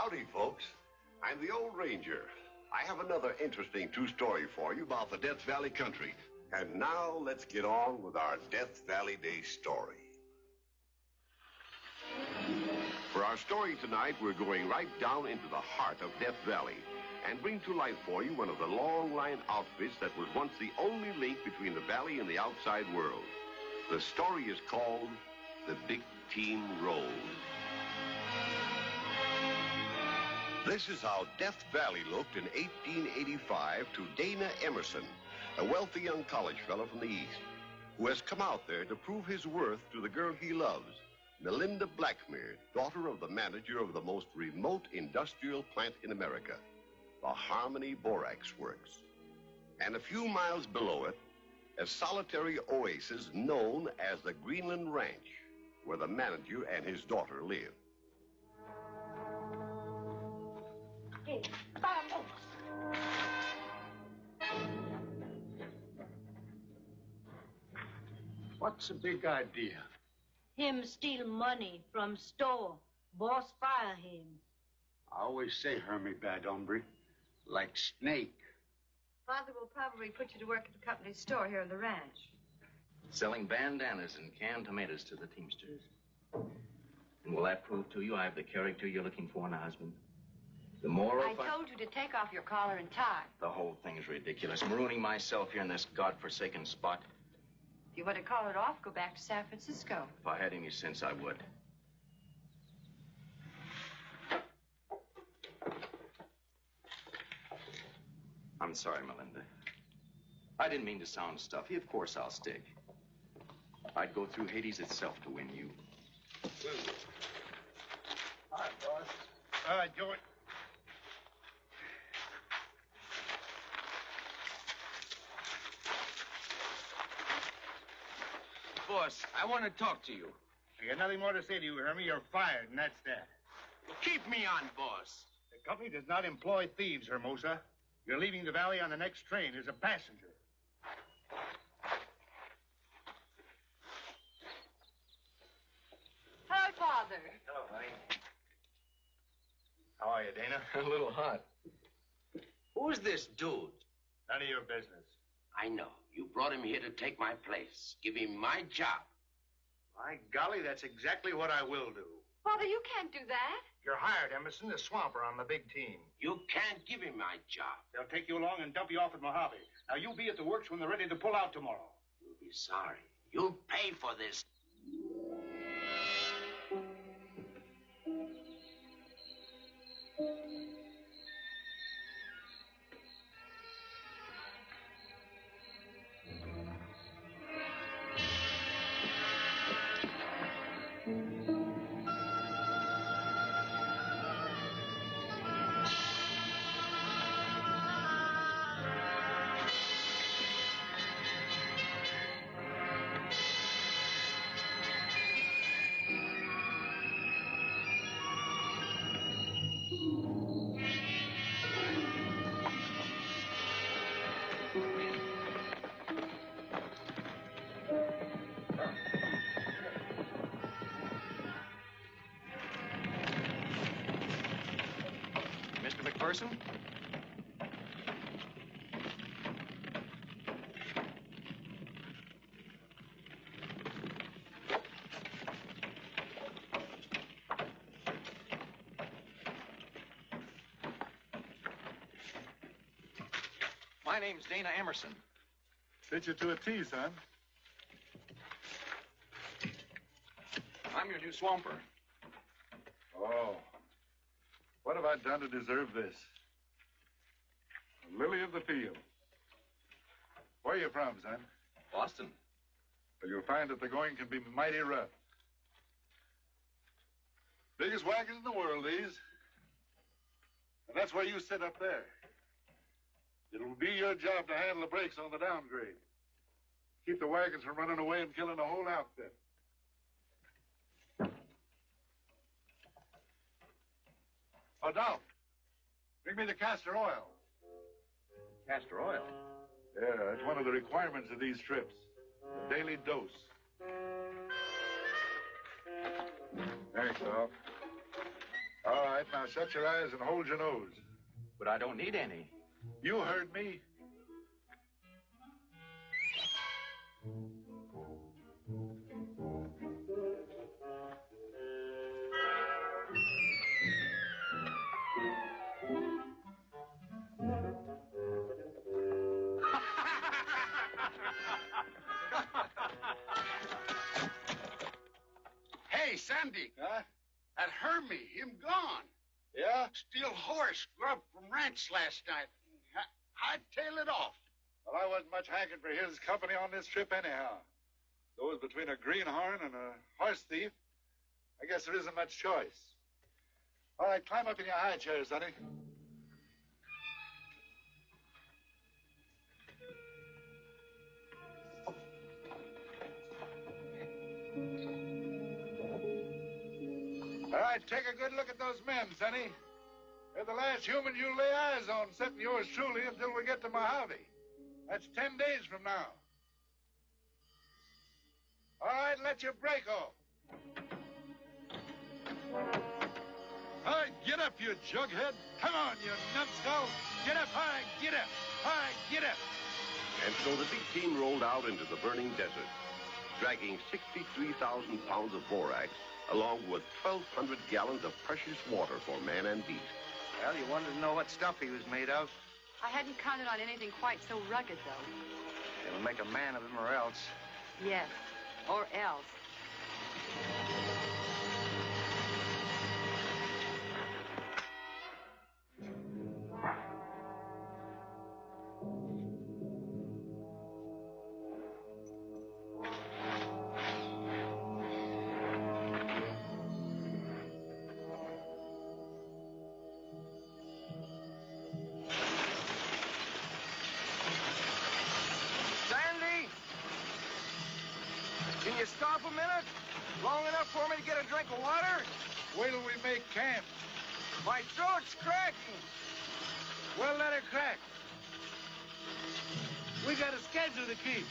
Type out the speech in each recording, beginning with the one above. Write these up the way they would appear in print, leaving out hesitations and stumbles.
Howdy, folks. I'm the old ranger. I have another interesting true story for you about the Death Valley country. And now let's get on with our Death Valley Day story. For our story tonight, we're going right down into the heart of Death Valley and bring to life for you one of the long-line outfits that was once the only link between the valley and the outside world. The story is called The Big Team Road. This is how Death Valley looked in 1885 to Dana Emerson, a wealthy young college fellow from the East, who has come out there to prove his worth to the girl he loves, Melinda Blackmere, daughter of the manager of the most remote industrial plant in America, the Harmony Borax Works. And a few miles below it, a solitary oasis known as the Greenland Ranch, where the manager and his daughter live. Hey, vamos. What's the big idea? Him steal money from store. Boss fire him. I always say, Hermie, bad hombre, like snake. Father will probably put you to work at the company's store here on the ranch. Selling bandanas and canned tomatoes to the teamsters. And will that prove to you I have the character you're looking for in a husband? The moral... I told you to take off your collar and tie. The whole thing is ridiculous. Marooning myself here in this godforsaken spot. If you want to call it off, go back to San Francisco. If I had any sense, I would. I'm sorry, Melinda. I didn't mean to sound stuffy. Of course I'll stick. I'd go through Hades itself to win you. Hi, boss. All right, George. Boss, I want to talk to you. I got nothing more to say to you, Hermie. You're fired, and that's that. Keep me on, boss. The company does not employ thieves, Hermosa. You're leaving the valley on the next train as a passenger. Hello, Father. Hello, honey. How are you, Dana? A little hot. Who's this dude? None of your business. I know. You brought him here to take my place. Give him my job. My golly, that's exactly what I will do. Father, you can't do that. You're hired, Emerson, the swamper on the big team. You can't give him my job. They'll take you along and dump you off at Mojave. Now, you'll be at the works when they're ready to pull out tomorrow. You'll be sorry. You'll pay for this. Mr. McPherson? My name's Dana Emerson. Fit you to a T, son. I'm your new swamper. Oh. What have I done to deserve this? A lily of the field. Where are you from, son? Boston. Well, you'll find that the going can be mighty rough. Biggest wagons in the world, these. And that's where you sit up there. It'll be your job to handle the brakes on the downgrade. Keep the wagons from running away and killing the whole outfit. Oh, Dolph, bring me the castor oil. Castor oil? Yeah, it's one of the requirements of these trips. A daily dose. Thanks, Dolph. All right, now shut your eyes and hold your nose. But I don't need any. You heard me. Hey, Sandy. Huh? That Hermie, him gone. Yeah? Steal horse, grub from ranch last night. I'd tail it off. Well, I wasn't much hankering for his company on this trip anyhow. Though it was between a greenhorn and a horse thief, I guess there isn't much choice. All right, climb up in your high chair, sonny. All right, take a good look at those men, sonny. They're the last human you lay eyes on, excepting yours truly, until we get to Mojave. That's 10 days from now. All right, let your brake off. All right, get up, you jughead. Come on, you numbskull. Get up high, get up. High, get up. And so the big team rolled out into the burning desert, dragging 63,000 pounds of borax, along with 1,200 gallons of precious water for man and beast. Well, you wanted to know what stuff he was made of. I hadn't counted on anything quite so rugged, though. It'll make a man of him or else. Yes, or else. Sandy! Can you stop a minute? Long enough for me to get a drink of water? Wait till we make camp. My throat's cracking. Well, let it crack. We got a schedule to keep.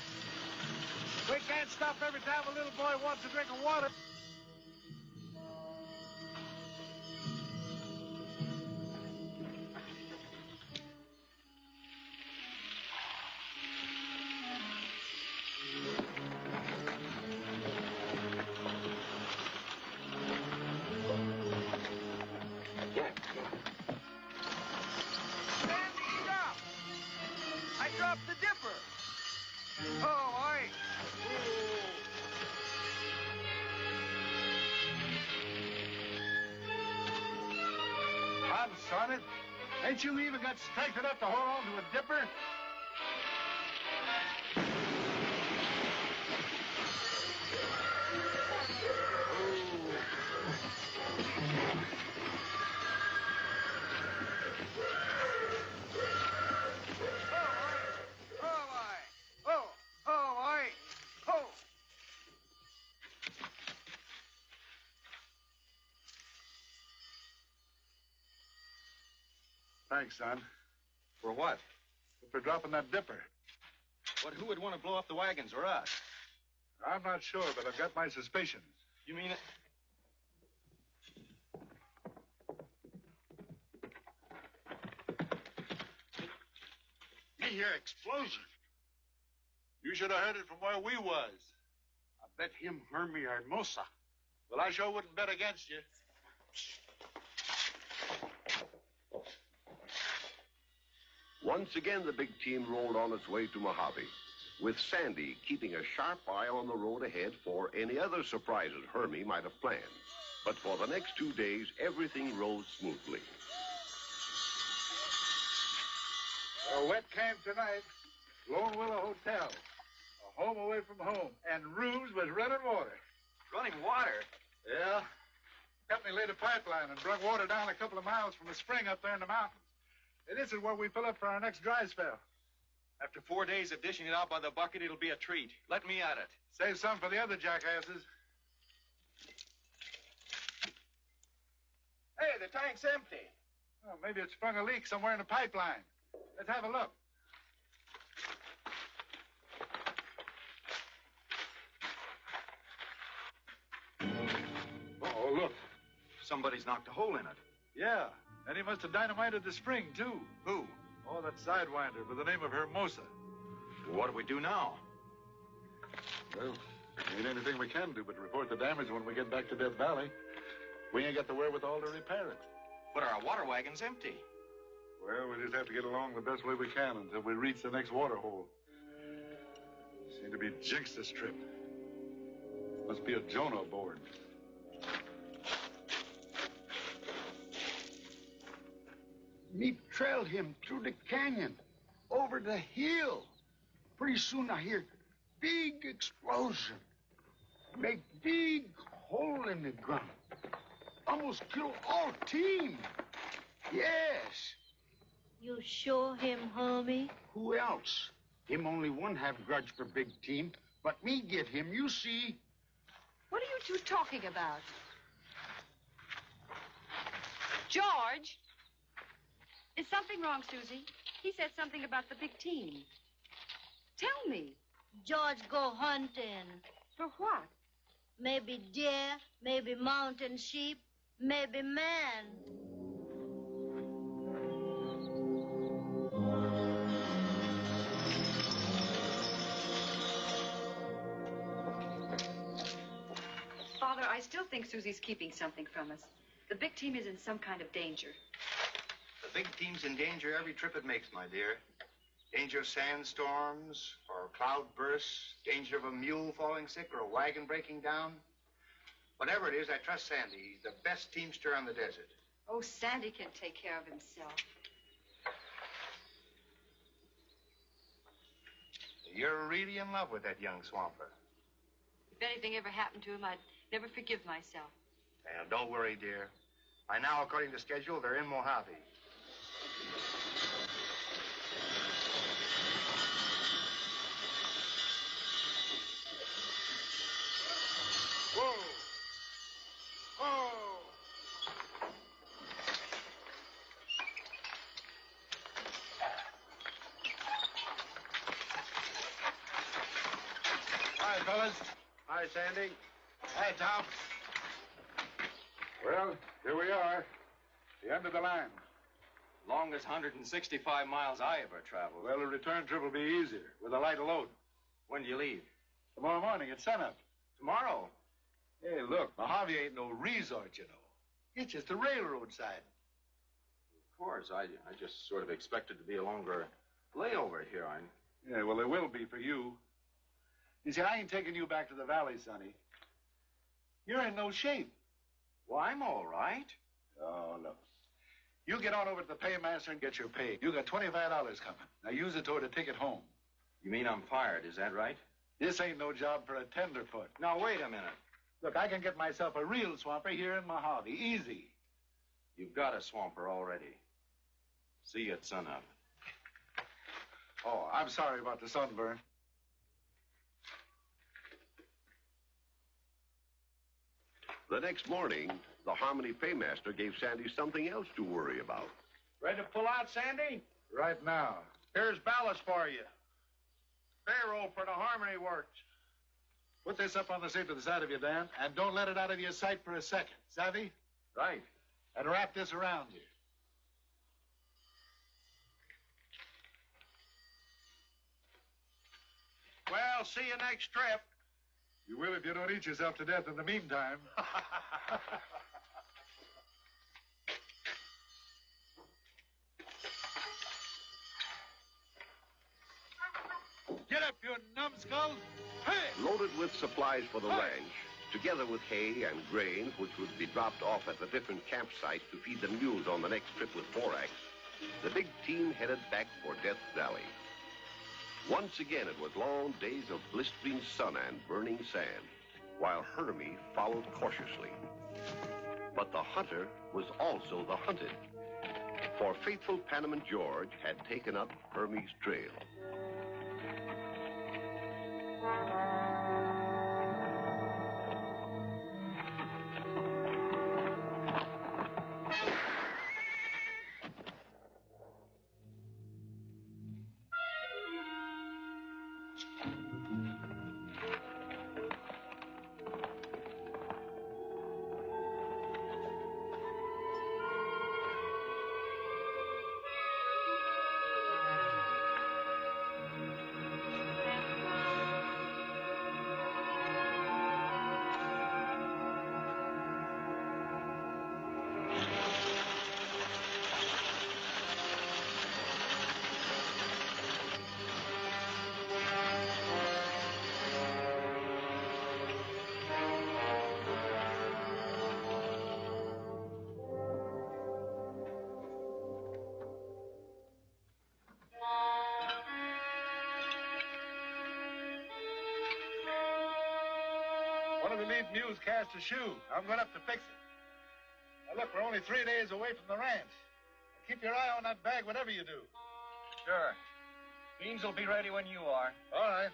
We can't stop every time a little boy wants a drink of water. Sandy, stop! I dropped the dipper. Oh, Son it. Ain't you even got strength enough to hold on to a dipper? Thanks, son. For what? For dropping that dipper. But who would want to blow up the wagons or us? I'm not sure, but I've got my suspicions. You mean it? Me hear explosion. You should have heard it from where we was. I bet him Hermie Hermosa. Well, I sure wouldn't bet against you. Once again, the big team rolled on its way to Mojave, with Sandy keeping a sharp eye on the road ahead for any other surprises Hermie might have planned. But for the next 2 days, everything rode smoothly. A wet camp tonight, Lone Willow Hotel, a home away from home, and rooms with running water. Running water? Yeah. Company laid a pipeline and brought water down a couple of miles from a spring up there in the mountains. And this is where we fill up for our next dry spell. After 4 days of dishing it out by the bucket, it'll be a treat. Let me at it. Save some for the other jackasses. Hey, the tank's empty. Oh, maybe it sprung a leak somewhere in the pipeline. Let's have a look. Oh, look. somebody's knocked a hole in it. Yeah, and he must have dynamited the spring, too. Who? Oh, that sidewinder by the name of Hermosa. What do we do now? Well, ain't anything we can do but report the damage when we get back to Death Valley. We ain't got the wherewithal to repair it. But our water wagon's empty. Well, we just have to get along the best way we can until we reach the next water hole. Seem to be jinxed this trip. Must be a Jonah aboard. Me trail him through the canyon, over the hill. Pretty soon I hear big explosion. Make big hole in the ground. Almost kill all team. Yes. You sure him, homie? Who else? Him only one have grudge for big team, but me get him, you see. What are you two talking about? George? Is something wrong, Susie? He said something about the big team. Tell me. George go hunting. For what? Maybe deer, maybe mountain sheep, maybe man. Father, I still think Susie's keeping something from us. The big team is in some kind of danger. The big team's in danger every trip it makes, my dear. Danger of sandstorms or cloud bursts, danger of a mule falling sick or a wagon breaking down. Whatever it is, I trust Sandy. He's the best teamster on the desert. Oh, Sandy can take care of himself. You're really in love with that young swamper. If anything ever happened to him, I'd never forgive myself. Well, don't worry, dear. By now, according to schedule, they're in Mojave. Whoa! Oh! Hi, fellas. Hi, Sandy. Hi, Tom. Well, here we are. The end of the line. Longest 165 miles I ever traveled. Well, the return trip will be easier with a lighter load. When do you leave? Tomorrow morning at sunup. Tomorrow. Hey, look, Mojave ain't no resort, you know. It's just a railroad side. Of course, I just sort of expected to be a longer layover here. Yeah, well, there will be for you. You see, I ain't taking you back to the valley, Sonny. You're in no shape. Well, I'm all right. Oh, no. You get on over to the paymaster and get your pay. You got $25 coming. Now use it toward a ticket home. You mean I'm fired, is that right? This ain't no job for a tenderfoot. Now, wait a minute. Look, I can get myself a real swamper here in Mojave. Easy. You've got a swamper already. See you at sunup. Oh, I'm sorry about the sunburn. The next morning, the Harmony paymaster gave Sandy something else to worry about. Ready to pull out, Sandy? Right now. Here's ballast for you. Payroll for the Harmony works. Put this up on the safe to the side of you, Dan, and don't let it out of your sight for a second. Savvy? Right. And wrap this around you. Well, see you next trip. You will if you don't eat yourself to death in the meantime. Get up, you numbskulls! Hey! Loaded with supplies for the ranch, together with hay and grain, which would be dropped off at the different campsites to feed the mules on the next trip with Borax, the big team headed back for Death Valley. Once again, it was long days of blistering sun and burning sand, while Hermie followed cautiously. But the hunter was also the hunted, for faithful Panamint George had taken up Hermie's trail. the lead mule's cast a shoe. I'm going up to fix it. Now, look, we're only 3 days away from the ranch. Keep your eye on that bag, whatever you do. Sure. Beans will be ready when you are. All right.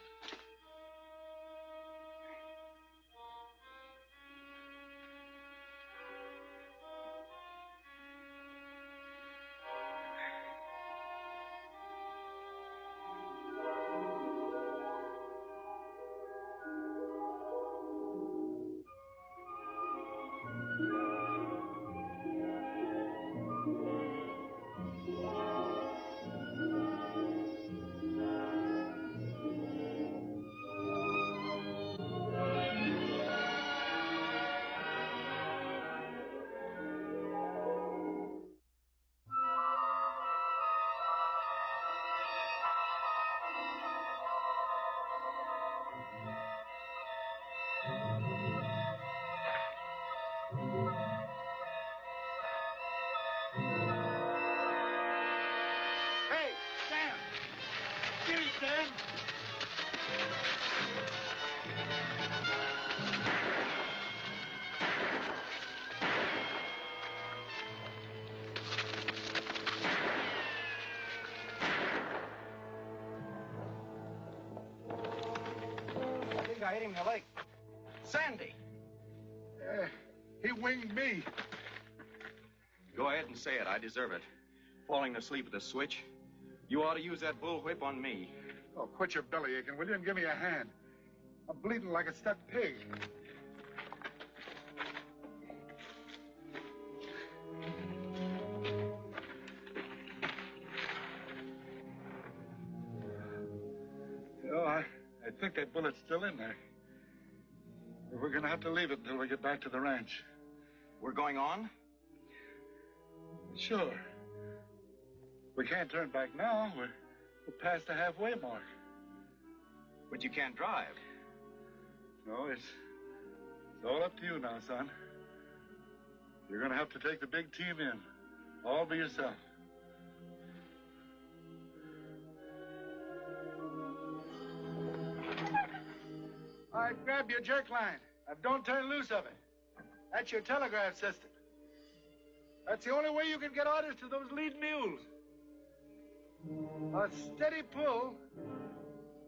I hit him in the leg. Sandy! He winged me. Go ahead and say it. I deserve it. Falling asleep at the switch. You ought to use that bullwhip on me. Oh, quit your belly aching, will you, and give me a hand. I'm bleeding like a stuck pig. Oh, I think that bullet's still in there. We're going to have to leave it until we get back to the ranch. We're going on? Sure. We can't turn back now. We're past the halfway mark. But you can't drive. No, it's all up to you now, son. You're going to have to take the big team in. All by yourself. All right, grab your jerk line. Now, don't turn loose of it. That's your telegraph system. That's the only way you can get orders to those lead mules. A steady pull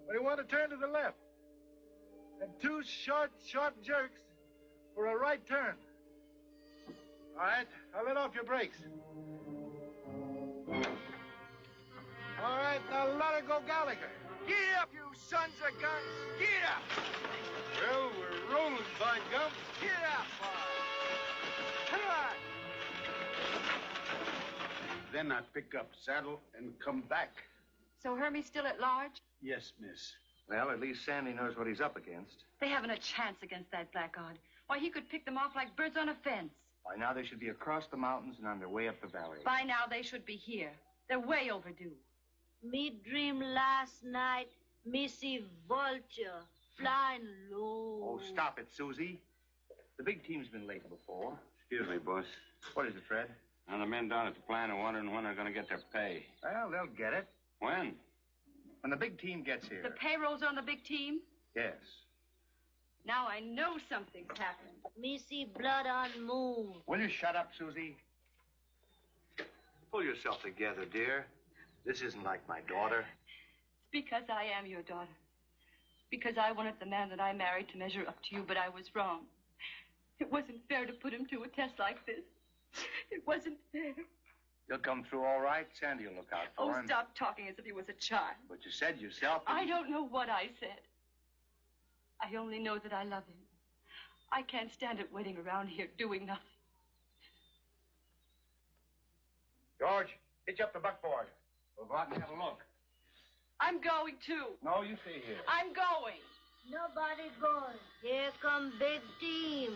when you want to turn to the left. And 2 short, sharp jerks for a right turn. All right, now let off your brakes. All right, now let her go, Gallagher. Get up, you sons of guns! Get up! Well, we're rolling, by gum. Get up, boy! Come on! Then I pick up saddle and come back. So Hermie's still at large? Yes, miss. Well, at least Sandy knows what he's up against. They haven't a chance against that blackguard. Why, he could pick them off like birds on a fence. By now, they should be across the mountains and on their way up the valley. By now, they should be here. They're way overdue. Me dream last night, me see vulture flying low. Oh, stop it, Susie. The big team's been late before. Excuse me, boss. What is it, Fred? Now, the men down at the plant are wondering when they're going to get their pay. Well, they'll get it. When? When the big team gets here. The payroll's on the big team? Yes. Now I know something's happened. Me see blood on moon. Will you shut up, Susie? Pull yourself together, dear. This isn't like my daughter. It's because I am your daughter. Because I wanted the man that I married to measure up to you, but I was wrong. It wasn't fair to put him to a test like this. It wasn't fair. You'll come through all right. Sandy will look out for him. Oh, stop talking as if he was a child. But you said yourself... I don't know what I said. I only know that I love him. I can't stand it waiting around here doing nothing. George, hitch up the buckboard. We'll go out and have a look. I'm going too. No, you stay here. I'm going. Nobody going. Here come big team.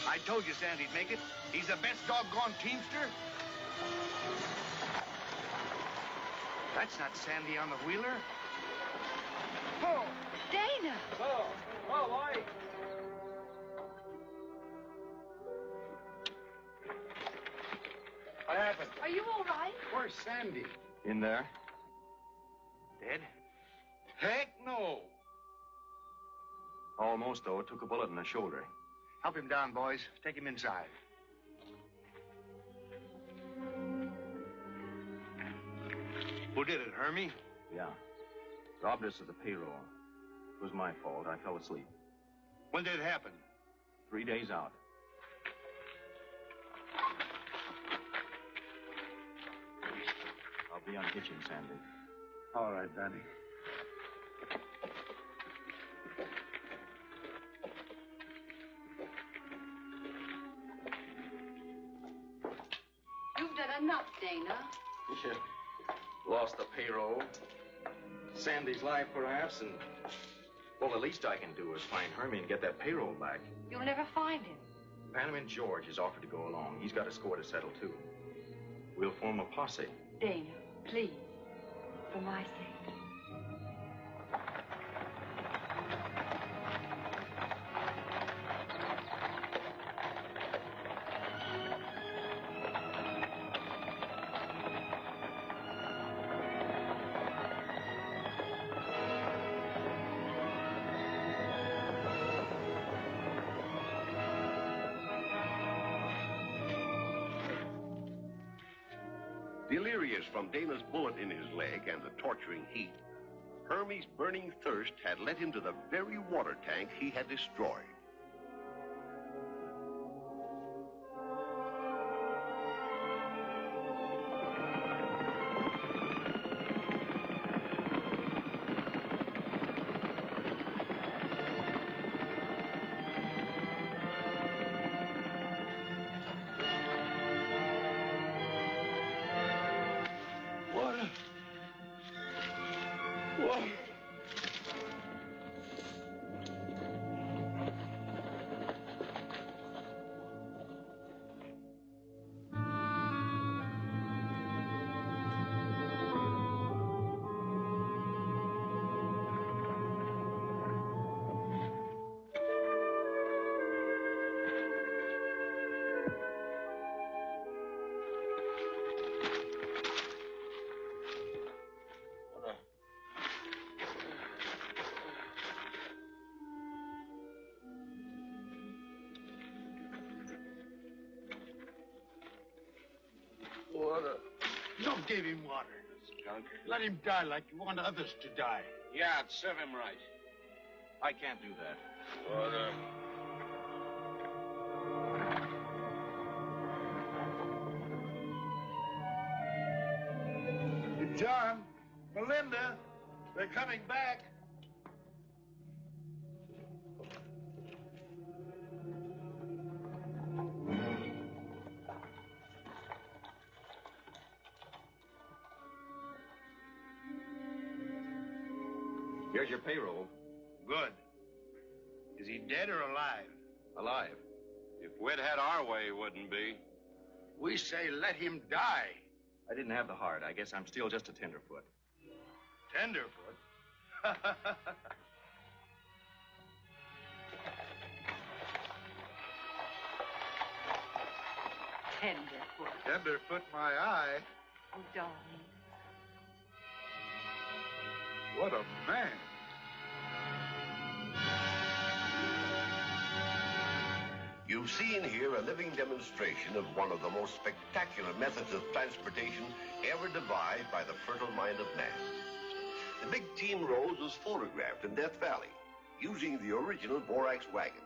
I told you Sandy'd make it. He's the best doggone teamster. That's not Sandy on the wheeler. Oh, Dana. Oh, boy. What happened? Are you all right? We're Where's Sandy? In there. Dead? Heck no. Almost, though. Took a bullet in the shoulder. Help him down, boys. Take him inside. Who did it, Hermie? Yeah. Robbed us of the payroll. It was my fault. I fell asleep. When did it happen? 3 days out. I'll be unhitching, Sandy. All right, Danny. You've done enough, Dana. Yeah. Lost the payroll. Sandy's life, perhaps, and... Well, the least I can do is find Hermie and get that payroll back. You'll never find him. Panamint George has offered to go along. He's got a score to settle, too. We'll form a posse. Dana, please. For my sake. Delirious from Dana's bullet in his leg and the torturing heat, Hermie's burning thirst had led him to the very water tank he had destroyed. Water. Don't give him water. Skunk. Let him die like you want others to die. Yeah, it'd serve him right. I can't do that. Water. John, Melinda, they're coming back. Here's your payroll. Good. Is he dead or alive? Alive. If we'd had our way, he wouldn't be. We say let him die. I didn't have the heart. I guess I'm still just a tenderfoot. Tenderfoot? Tenderfoot. Tenderfoot my eye. Oh, darling. What a man. You've seen here a living demonstration of one of the most spectacular methods of transportation ever devised by the fertile mind of man. The Big Team Rose was photographed in Death Valley using the original borax wagon.